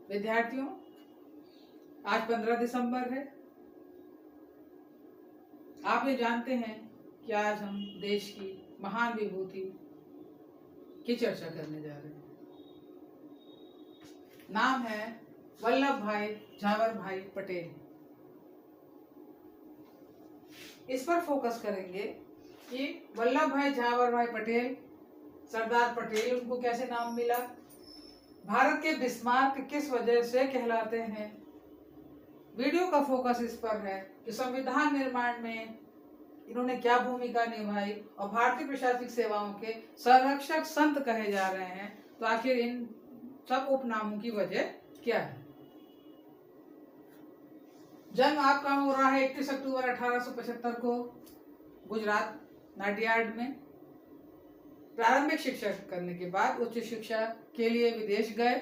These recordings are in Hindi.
विद्यार्थियों, आज 15 दिसंबर है। आप ये जानते हैं कि आज हम देश की महान विभूति की चर्चा करने जा रहे हैं। नाम है वल्लभ भाई झावर भाई पटेल। इस पर फोकस करेंगे कि वल्लभ भाई झावर भाई पटेल, सरदार पटेल, उनको कैसे नाम मिला, भारत के बिस्मार्क किस वजह से कहलाते हैं। वीडियो का फोकस इस पर है कि संविधान निर्माण में इन्होंने क्या भूमिका निभाई और भारतीय प्रशासनिक सेवाओं के संरक्षक संत कहे जा रहे हैं, तो आखिर इन सब उपनामों की वजह क्या है। जन्म आपका हो रहा है 31 अक्टूबर 1875 को गुजरात नाडियाड में। प्रारंभिक शिक्षा करने के बाद उच्च शिक्षा के लिए विदेश गए,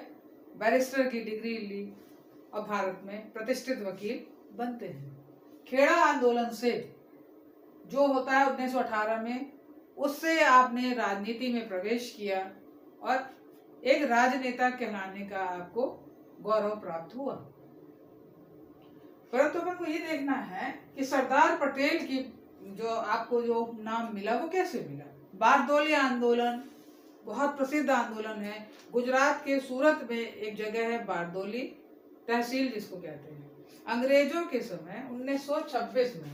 बैरिस्टर की डिग्री ली और भारत में प्रतिष्ठित वकील बनते हैं। खेड़ा आंदोलन से जो होता है 1918 में, उससे आपने राजनीति में प्रवेश किया और एक राजनेता कहलाने का आपको गौरव प्राप्त हुआ। परंतु अपन को ये देखना है कि सरदार पटेल की जो आपको जो नाम मिला वो कैसे मिला। बारदोली आंदोलन बहुत प्रसिद्ध आंदोलन है। गुजरात के सूरत में एक जगह है बारदोली तहसील जिसको कहते हैं। अंग्रेजों के समय 1926 में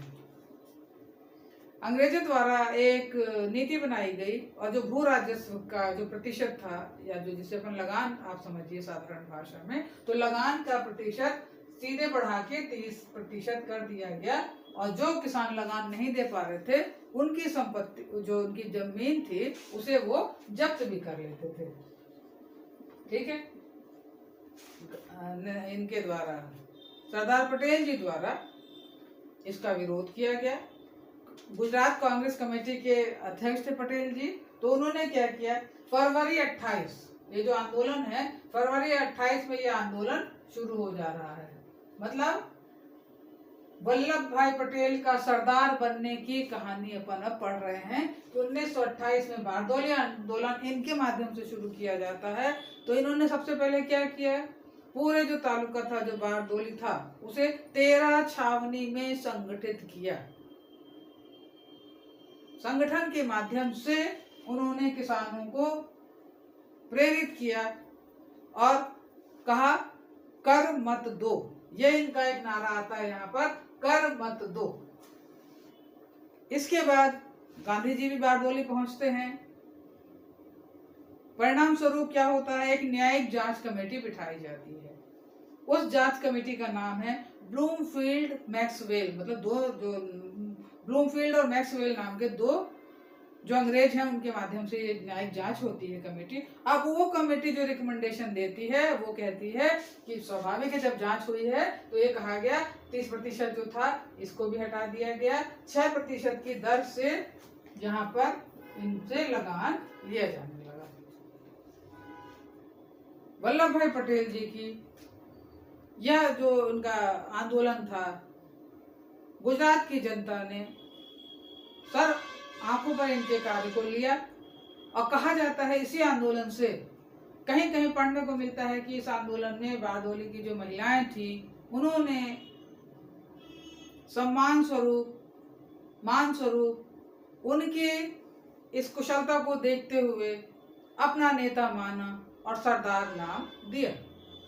अंग्रेजों द्वारा एक नीति बनाई गई और जो भू राजस्व का जो प्रतिशत था, या जो जिसे अपन लगान आप समझिए साधारण भाषा में, तो लगान का प्रतिशत सीधे बढ़ा के 30% कर दिया गया और जो किसान लगान नहीं दे पा रहे थे उनकी संपत्ति, जो उनकी जमीन थी, उसे वो जब्त भी कर लेते थे। ठीक है, इनके द्वारा, सरदार पटेल जी द्वारा इसका विरोध किया गया। गुजरात कांग्रेस कमेटी के अध्यक्ष थे पटेल जी, तो उन्होंने क्या किया, फरवरी 28, ये जो आंदोलन है फरवरी 28 में ये आंदोलन शुरू हो जा रहा है। मतलब वल्लभ भाई पटेल का सरदार बनने की कहानी अपन अब पढ़ रहे हैं। तो 1928 में बारदोली आंदोलन इनके माध्यम से शुरू किया जाता है। तो इन्होंने सबसे पहले क्या किया, पूरे जो तालुका था, जो बारदोली था, उसे 13 छावनी में संगठित किया। संगठन के माध्यम से उन्होंने किसानों को प्रेरित किया और कहा कर मत दो। ये इनका एक नारा आता है यहाँ पर, कर मत दो। इसके बाद गांधी जी भी बारदोली पहुंचते हैं। परिणाम स्वरूप क्या होता है, एक न्यायिक जांच कमेटी बिठाई जाती है। उस जांच कमेटी का नाम है ब्लूमफील्ड मैक्सवेल, मतलब दो जो ब्लूमफील्ड और मैक्सवेल नाम के दो जो अंग्रेज हैं, उनके माध्यम से ये न्यायिक जांच होती है कमेटी। अब वो कमेटी जो रिकमेंडेशन देती है वो कहती है कि स्वाभाविक है, जब जांच हुई है तो ये कहा गया 30% जो था इसको भी हटा दिया गया, 6% की दर से यहाँ पर इनसे लगान लिया जाने लगा। वल्लभ भाई पटेल जी की यह जो उनका आंदोलन था, गुजरात की जनता ने सर आंखों पर इनके कार्य को लिया और कहा जाता है इसी आंदोलन से, कहीं कहीं पढ़ने को मिलता है कि इस आंदोलन में बारदोली की जो महिलाएं थी उन्होंने सम्मान स्वरूप, मान स्वरूप उनकी इस कुशलता को देखते हुए अपना नेता माना और सरदार नाम दिया।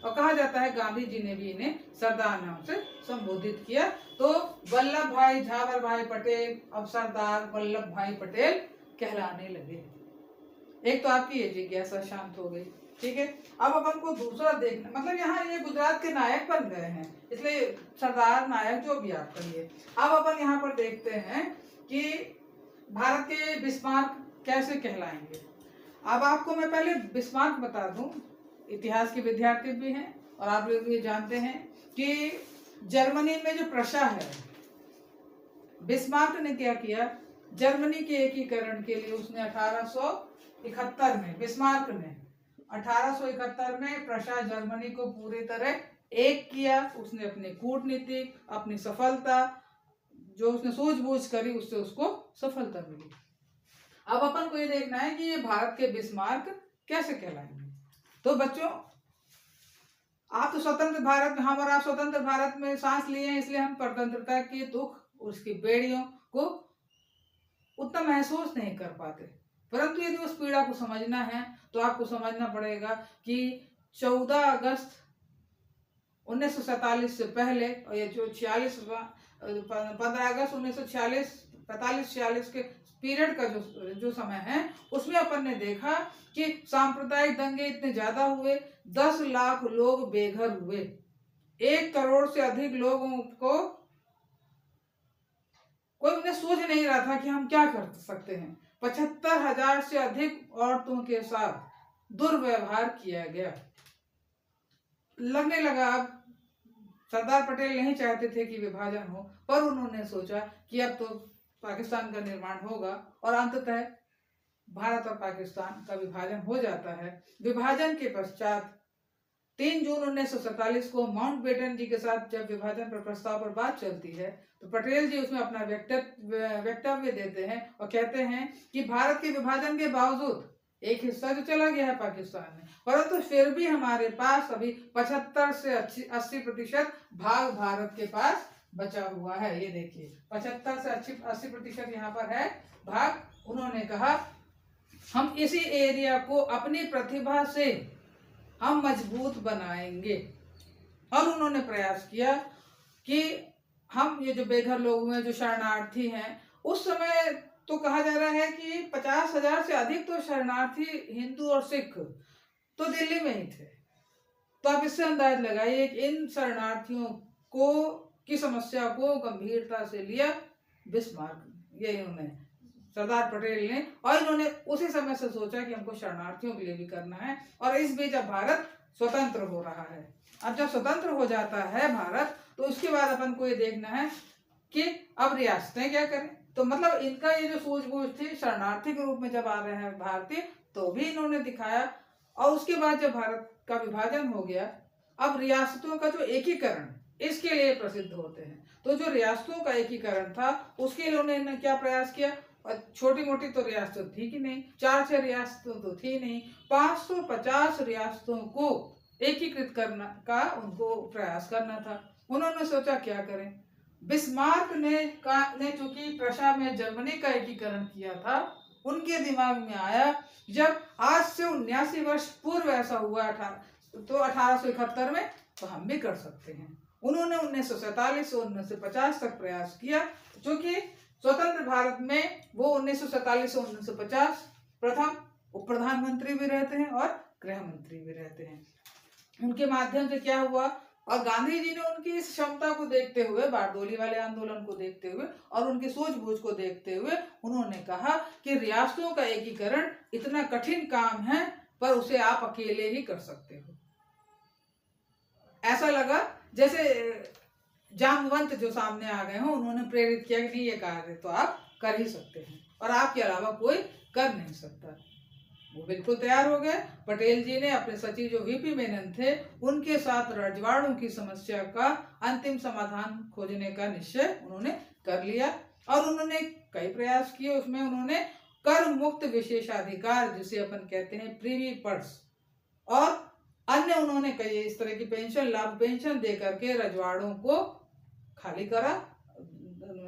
और कहा जाता है गांधी जी ने भी इन्हें सरदार नाम से संबोधित किया। तो वल्लभ भाई झावर भाई पटेल अब सरदार वल्लभ भाई पटेल कहलाने लगे। एक तो आपकी ये जिज्ञासा शांत हो गई। ठीक है, अब अपन को दूसरा देखना, मतलब यहाँ ये गुजरात के नायक बन गए हैं, इसलिए सरदार नायक जो भी आप कहिए। अब अपन यहाँ पर देखते हैं कि भारत के बिस्मार्क कैसे कहलाएंगे। अब आपको मैं पहले बिस्मार्क बता दूं, इतिहास के विद्यार्थी भी हैं और आप लोग ये जानते हैं कि जर्मनी में जो प्रशा है, बिस्मार्क ने क्या किया, जर्मनी के एकीकरण के लिए उसने 1871 में, बिस्मार्क ने 1871 में प्रशा जर्मनी को पूरी तरह एक किया। उसने अपने कूटनीतिक, अपनी सफलता जो उसने सूझबूझ करी, उससे उसको सफलता मिली। अब अपन को ये देखना है कि ये भारत के बिस्मार्क कैसे कहलाएंगे। तो बच्चों, आप तो स्वतंत्र भारत में, हम और आप स्वतंत्र भारत में सांस लिए हैं, इसलिए हम स्वतंत्रता के दुख, उसकी बेड़ियों को उतना महसूस नहीं कर पाते। परंतु यदि उस पीड़ा को समझना है तो आपको समझना पड़ेगा कि 14 अगस्त 1947 से पहले, और ये जो 15 अगस्त 1946 45-46 के पीरियड का जो समय है, उसमें अपन ने देखा कि सांप्रदायिक दंगे इतने ज्यादा हुए, 10 लाख लोग बेघर हुए, 1 करोड़ से अधिक लोगों को कोई उन्हें सोच नहीं रहा था कि हम क्या कर सकते हैं। 75,000 से अधिक औरतों के साथ दुर्व्यवहार किया गया। लगने लगा अब सरदार पटेल नहीं चाहते थे कि विभाजन हो, पर उन्होंने सोचा कि अब तो पाकिस्तान का निर्माण होगा, और अंततः भारत और पाकिस्तान का विभाजन हो जाता है। विभाजन के पश्चात 3 जून 1947 को माउंटबेटन जी के साथ जब विभाजन पर प्रस्ताव पर बात चलती है, तो पटेल जी उसमें अपना वक्तव्य देते हैं और कहते हैं कि भारत के विभाजन के बावजूद एक हिस्सा जो चला गया है पाकिस्तान में, परंतु फिर भी हमारे पास अभी 75 से 80% भाग भारत के पास बचा हुआ है। ये देखिए 75 से 80% यहाँ पर है भाग। उन्होंने कहा हम इसी एरिया को अपनी प्रतिभा से हम मजबूत बनाएंगे, और उन्होंने प्रयास किया कि हम ये जो बेघर लोग हुए, जो शरणार्थी हैं, उस समय तो कहा जा रहा है कि 50,000 से अधिक तो शरणार्थी हिंदू और सिख तो दिल्ली में ही थे। तो आप इससे अंदाज लगाइए कि इन शरणार्थियों को की समस्या को गंभीरता से लिया बिस्मार्क, ये इन्होंने सरदार पटेल ने, और इन्होंने उसी समय से सोचा कि हमको शरणार्थियों के लिए भी करना है। और इस बीच अब भारत स्वतंत्र हो रहा है। अब जब स्वतंत्र हो जाता है भारत, तो उसके बाद अपन को ये देखना है कि अब रियासतें क्या करें। तो मतलब इनका ये जो सूझबूझ थी, शरणार्थी के रूप में जब आ रहे हैं भारतीय, तो भी इन्होंने दिखाया। और उसके बाद जब भारत का विभाजन हो गया, अब रियासतों का जो एकीकरण, इसके लिए प्रसिद्ध होते हैं। तो जो रियासतों का एकीकरण था, उसके लिए उन्होंने क्या प्रयास किया। और छोटी मोटी तो रियासत थी कि नहीं, 4-6 रियासतों तो थी नहीं, 550 रियासतों को एकीकृत करना का उनको प्रयास करना था। उन्होंने सोचा क्या करें। बिस्मार्क ने चूंकि प्रशा में जर्मनी का एकीकरण किया था, उनके दिमाग में आया जब आज से 79 वर्ष पूर्व ऐसा हुआ तो 1871 में, तो हम भी कर सकते हैं। उन्होंने 1947 से 1950 तक प्रयास किया। चूंकि स्वतंत्र भारत में वो 1947 से 1950 प्रथम उप प्रधानमंत्री भी रहते हैं और गृह मंत्री भी रहते हैं। उनके माध्यम से क्या हुआ, और गांधी जी ने उनकी इस क्षमता को देखते हुए, बारडोली वाले आंदोलन को देखते हुए और उनकी सूझबूझ को देखते हुए, उन्होंने कहा कि रियासतों का एकीकरण इतना कठिन काम है, पर उसे आप अकेले ही कर सकते हो। ऐसा लगा जैसे जामवंत जो सामने आ गए हों, उन्होंने प्रेरित किया कि नहीं, ये कार्य तो आप कर ही सकते हैं और आपके अलावा कोई कर नहीं सकता। वो बिल्कुल तैयार हो गए। पटेल जी ने अपने सचिव जो वीपी मेनन थे, उनके साथ रजवाड़ों की समस्या का अंतिम समाधान खोजने का निश्चय उन्होंने कर लिया, और उन्होंने कई प्रयास किए। उसमें उन्होंने कर मुक्त विशेषाधिकार, जिसे अपन कहते हैं प्रीवी पर्स, और अन्य उन्होंने कई इस तरह की पेंशन दे करके रजवाड़ों को खाली करा।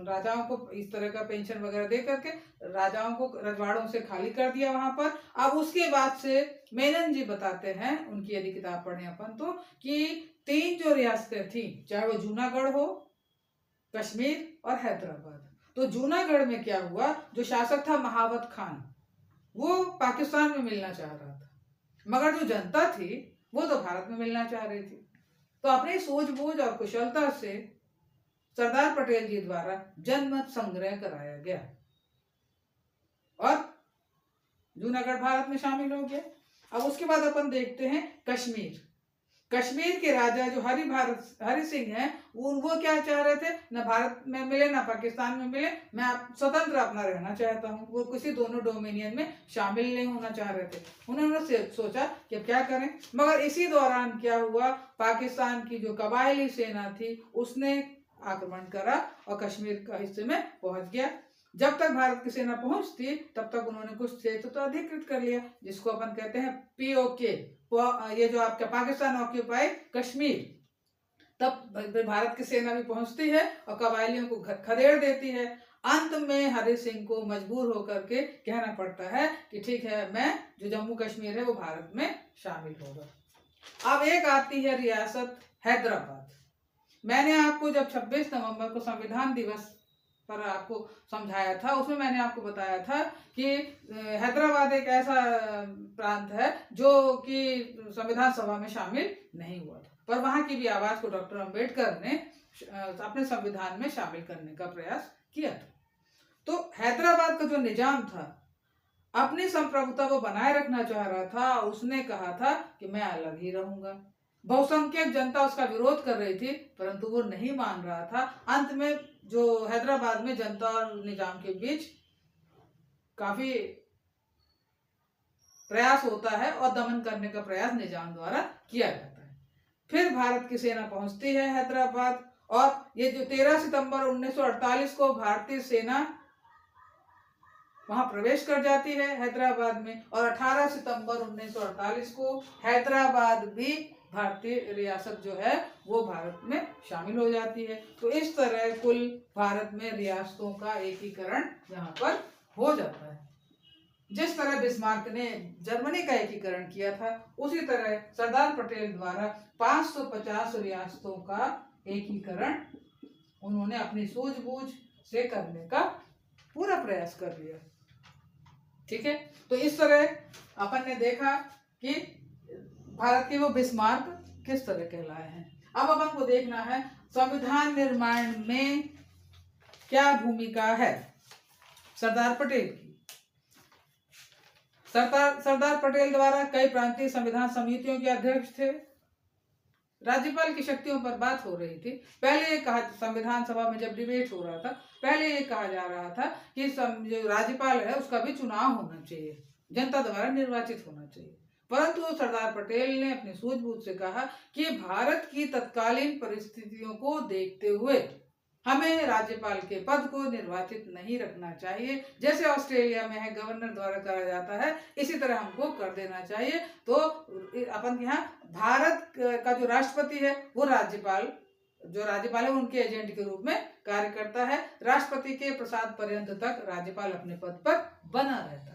राजाओं को इस तरह का पेंशन वगैरह दे करके राजाओं को रजवाड़ों से खाली कर दिया वहां पर। अब उसके बाद से मेनन जी बताते हैं, उनकी यदि किताब पढ़ें अपन तो, कि 3 जो रियासतें थी, चाहे वो जूनागढ़ हो, कश्मीर और हैदराबाद। तो जूनागढ़ में क्या हुआ, जो शासक था महावत खान, वो पाकिस्तान में मिलना चाह रहा था, मगर जो जनता थी वो तो भारत में मिलना चाह रही थी। तो अपनी सूझबूझ और कुशलता से सरदार पटेल जी द्वारा जनमत संग्रह कराया गया और जूनागढ़ भारत में शामिल हो गया। अब उसके बाद अपन देखते हैं कश्मीर। कश्मीर के राजा जो हरि सिंह हैं, वो क्या चाह रहे थे, न भारत में मिले न पाकिस्तान में मिले, मैं स्वतंत्र अपना रहना चाहता हूँ। वो किसी दोनों डोमिनियन में शामिल नहीं होना चाह रहे थे। उन्होंने सोचा कि अब क्या करें, मगर इसी दौरान क्या हुआ, पाकिस्तान की जो कबायली सेना थी उसने आक्रमण करा और कश्मीर का हिस्से में पहुंच गया। जब तक भारत की सेना पहुंचती तब तक उन्होंने कुछ क्षेत्र तो अधिकृत कर लिया, जिसको अपन कहते हैं POK, ये जो आपका पाकिस्तान ऑक्यूपाई कश्मीर। तब भारत की सेना भी पहुंचती है और कबायलियों को खदेड़ देती है। अंत में हरि सिंह को मजबूर होकर के कहना पड़ता है कि ठीक है, मैं जो जम्मू कश्मीर है वो भारत में शामिल होगा। अब एक आती है रियासत हैदराबाद। मैंने आपको जब 26 नवंबर को संविधान दिवस पर आपको समझाया था, उसमें मैंने आपको बताया था कि हैदराबाद एक ऐसा प्रांत है जो कि संविधान सभा में शामिल नहीं हुआ था, पर वहां की भी आवाज को डॉक्टर अंबेडकर ने अपने संविधान में शामिल करने का प्रयास किया था। तो हैदराबाद का जो निजाम था, अपनी संप्रभुता को बनाए रखना चाह रहा था। उसने कहा था कि मैं अलग ही रहूंगा। बहुसंख्यक जनता उसका विरोध कर रही थी, परंतु वो नहीं मान रहा था। अंत में जो हैदराबाद में जनता और निजाम के बीच काफी प्रयास होता है और दमन करने का प्रयास निजाम द्वारा किया जाता है। फिर भारत की सेना पहुंचती है हैदराबाद, और ये जो 13 सितंबर 1948 को भारतीय सेना वहां प्रवेश कर जाती है हैदराबाद में, और 18 सितंबर 1948 को हैदराबाद भी भारतीय रियासत जो है वो भारत में शामिल हो जाती है। तो इस तरह कुल भारत में रियासतों का एकीकरण यहाँ पर हो जाता है। जिस तरह बिस्मार्क ने जर्मनी का एकीकरण किया था, उसी तरह सरदार पटेल द्वारा 550 रियासतों का एकीकरण उन्होंने अपनी सूझबूझ से करने का पूरा प्रयास कर लिया। ठीक है, तो इस तरह अपन ने देखा कि भारत के वो बिस्मार्क किस तरह कहलाए हैं। अब अपन को देखना है संविधान निर्माण में क्या भूमिका है सरदार पटेल की। सरदार पटेल द्वारा कई प्रांतीय संविधान समितियों के अध्यक्ष थे। राज्यपाल की शक्तियों पर बात हो रही थी। पहले ये कहा, संविधान सभा में जब डिबेट हो रहा था, पहले ये कहा जा रहा था कि जो राज्यपाल है उसका भी चुनाव होना चाहिए, जनता द्वारा निर्वाचित होना चाहिए। परंतु सरदार पटेल ने अपनी सूझबूझ से कहा कि भारत की तत्कालीन परिस्थितियों को देखते हुए हमें राज्यपाल के पद को निर्वाचित नहीं रखना चाहिए। जैसे ऑस्ट्रेलिया में है, गवर्नर द्वारा करा जाता है, इसी तरह हमको कर देना चाहिए। तो अपन यहाँ भारत का जो राष्ट्रपति है वो राज्यपाल है उनके एजेंट के रूप में कार्य करता है। राष्ट्रपति के प्रसाद पर्यंत तक राज्यपाल अपने पद पर बना रहता है।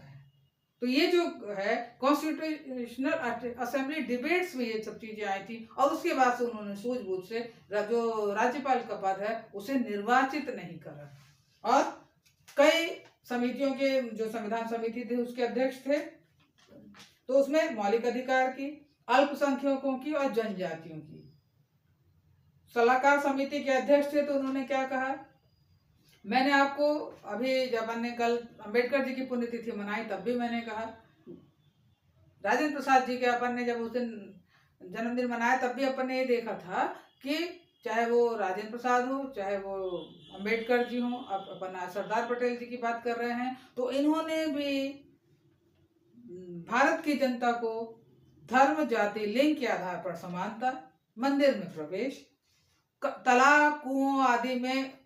तो ये जो है कॉन्स्टिट्यूशनल असेंबली डिबेट्स में ये सब चीजें आई थी, और उसके बाद से उन्होंने सूझबूझ से जो राज्यपाल का पद है उसे निर्वाचित नहीं करा। और कई समितियों के जो संविधान समिति थे उसके अध्यक्ष थे, तो उसमें मौलिक अधिकार की, अल्पसंख्यकों की और जनजातियों की। सलाहकार समिति के अध्यक्ष थे, तो उन्होंने क्या कहा, मैंने आपको अभी जब हमने कल अंबेडकर जी की पुण्यतिथि मनाई तब भी मैंने कहा, राजेंद्र प्रसाद जी के अपन ने जब उस दिन जन्मदिन मनाया तब भी अपन ने ये देखा था कि चाहे वो राजेंद्र प्रसाद हो, चाहे वो अंबेडकर जी हो, अब अपन सरदार पटेल जी की बात कर रहे हैं, तो इन्होंने भी भारत की जनता को धर्म, जाति, लिंग के आधार पर समानता, मंदिर में प्रवेश, तालाब, कुओं आदि में,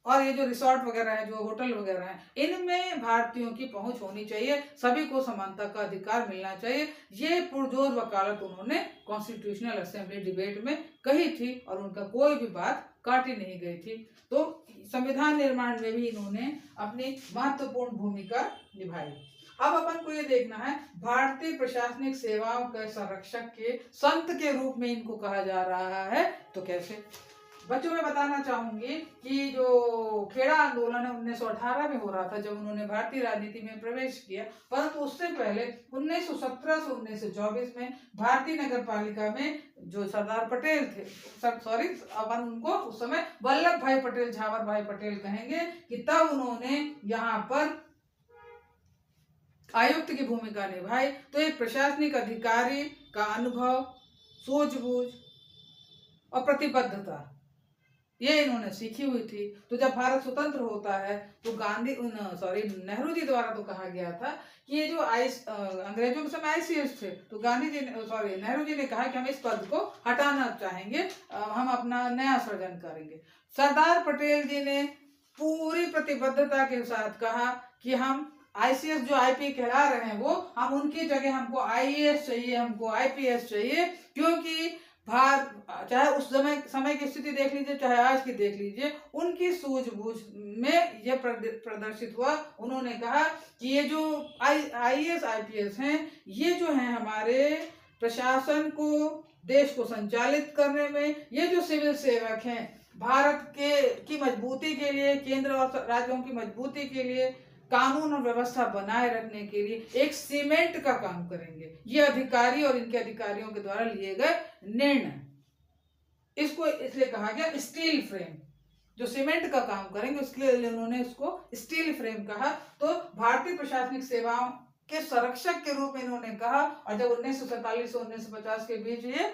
और ये जो रिसोर्ट वगैरह है, जो होटल वगैरह हैं, इनमें भारतीयों की पहुंच होनी चाहिए, सभी को समानता का अधिकार मिलना चाहिए। ये पुरजोर वकालत उन्होंने कॉन्स्टिट्यूशनल असेंबली डिबेट में कही थी, और उनका कोई भी बात काटी नहीं गई थी। तो संविधान निर्माण में भी इन्होंने अपनी महत्वपूर्ण भूमिका निभाई। अब अपन को ये देखना है, भारतीय प्रशासनिक सेवाओं के संरक्षक के संत के रूप में इनको कहा जा रहा है, तो कैसे। बच्चों में बताना चाहूंगी कि जो खेड़ा आंदोलन 1918 में हो रहा था, जब उन्होंने भारतीय राजनीति में प्रवेश किया, परंतु उससे पहले 1917 से 1924 में भारतीय नगर पालिका में जो सरदार पटेल थे, अपन उनको उस समय वल्लभ भाई पटेल, झावर भाई पटेल कहेंगे, कि तब उन्होंने यहाँ पर आयुक्त की भूमिका निभाई। तो एक प्रशासनिक अधिकारी का अनुभव, सूझबूझ और प्रतिबद्धता ये इन्होंने सीखी हुई थी। तो जब भारत स्वतंत्र होता है तो नेहरू जी द्वारा तो कहा गया था कि ये जो अंग्रेजों के समय ICS थे, तो नेहरू जी ने कहा कि हम इस पद को हटाना चाहेंगे, हम अपना नया सृजन करेंगे। सरदार पटेल जी ने पूरी प्रतिबद्धता के साथ कहा कि हम आईसीएस जो आईपी कहला रहे हैं वो हम उनकी जगह हमको आईएएस चाहिए, हमको आईपीएस चाहिए, क्योंकि भारत चाहे उस समय की स्थिति देख लीजिए, चाहे आज की देख लीजिए, उनकी सूझबूझ में यह प्रदर्शित हुआ। उन्होंने कहा कि ये जो आईएएस आईपीएस हैं, ये जो हैं हमारे प्रशासन को, देश को संचालित करने में, ये जो सिविल सेवक हैं भारत की मजबूती के लिए, केंद्र और राज्यों की मजबूती के लिए, कानून और व्यवस्था बनाए रखने के लिए एक सीमेंट का काम करेंगे। ये अधिकारी और इनके अधिकारियों के द्वारा लिए गए निर्णय, इसको इसलिए कहा गया स्टील फ्रेम, जो सीमेंट का काम करेंगे उसके लिए उन्होंने इसको स्टील फ्रेम कहा। तो भारतीय प्रशासनिक सेवाओं के संरक्षक के रूप में इन्होंने कहा। और जब 1947 और 1950 के बीच ये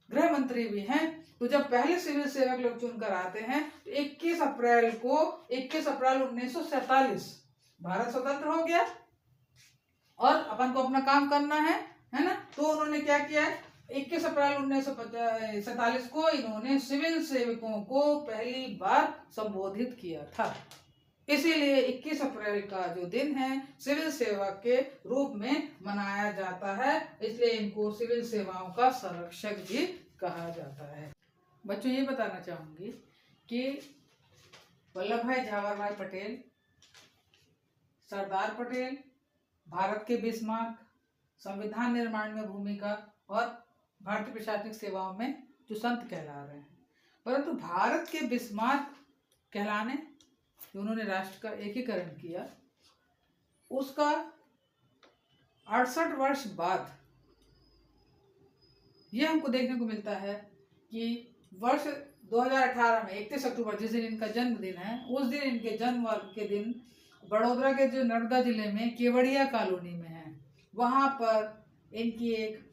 गृह मंत्री भी हैं, तो जब पहले सिविल सेवक लोग चुनकर आते हैं तो 21 अप्रैल 1947 भारत स्वतंत्र हो गया और अपन को अपना काम करना है ना। तो उन्होंने क्या किया, 21 अप्रैल 1947 को इन्होंने सिविल सेवकों को पहली बार संबोधित किया था। इसीलिए 21 अप्रैल का जो दिन है सिविल सेवा के रूप में मनाया जाता है, इसलिए इनको सिविल सेवाओं का संरक्षक भी कहा जाता है। बच्चों, ये बताना चाहूंगी कि वल्लभ भाई झावर पटेल, सरदार पटेल, भारत के बिस्मार्क, संविधान निर्माण में भूमिका और भारतीय प्रशासनिक सेवाओं में जो संत कहला रहे हैं, परंतु भारत के बिस्मार्क कहलाने, उन्होंने राष्ट्र का एकीकरण किया, उसका 68 वर्ष बाद यह हमको देखने को मिलता है कि वर्ष 2018 में 31 अक्टूबर, जिस दिन इनका जन्मदिन है, उस दिन, इनके जन्म के दिन, बड़ौदा के जो नर्मदा जिले में केवड़िया कॉलोनी में है, वहाँ पर इनकी एक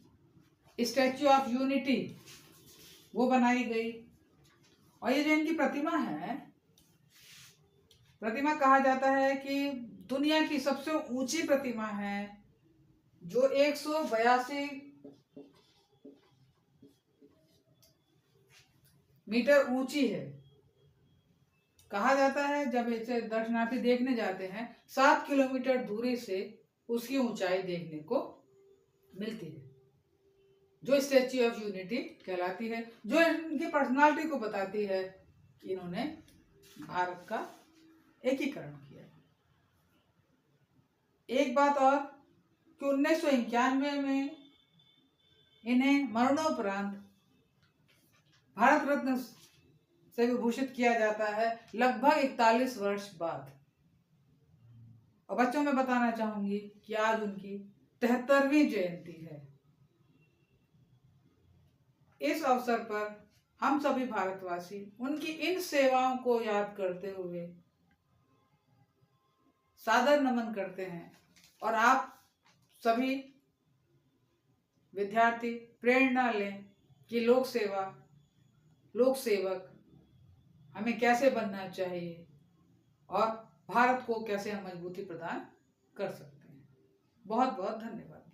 स्टैच्यू ऑफ यूनिटी वो बनाई गई। और ये जो इनकी प्रतिमा है, प्रतिमा कहा जाता है कि दुनिया की सबसे ऊंची प्रतिमा है, जो 182 मीटर ऊंची है। कहा जाता है जब इसे दर्शनार्थी देखने जाते हैं 7 किलोमीटर दूरी से उसकी ऊंचाई देखने को मिलती है, जो स्टैच्यू ऑफ यूनिटी कहलाती है, जो इनकी पर्सनालिटी को बताती है कि इन्होंने भारत का एकीकरण किया। एक बात और कि 1991 में इन्हें मरणोपरांत भारत रत्न से विभूषित किया जाता है, लगभग 41 वर्ष बाद। और बच्चों, मैं बताना चाहूंगी कि आज उनकी 73वीं जयंती है। इस अवसर पर हम सभी भारतवासी उनकी इन सेवाओं को याद करते हुए सादर नमन करते हैं। और आप सभी विद्यार्थी प्रेरणा लें कि लोक सेवक हमें कैसे बनना चाहिए और भारत को कैसे हम मजबूती प्रदान कर सकते हैं। बहुत बहुत धन्यवाद।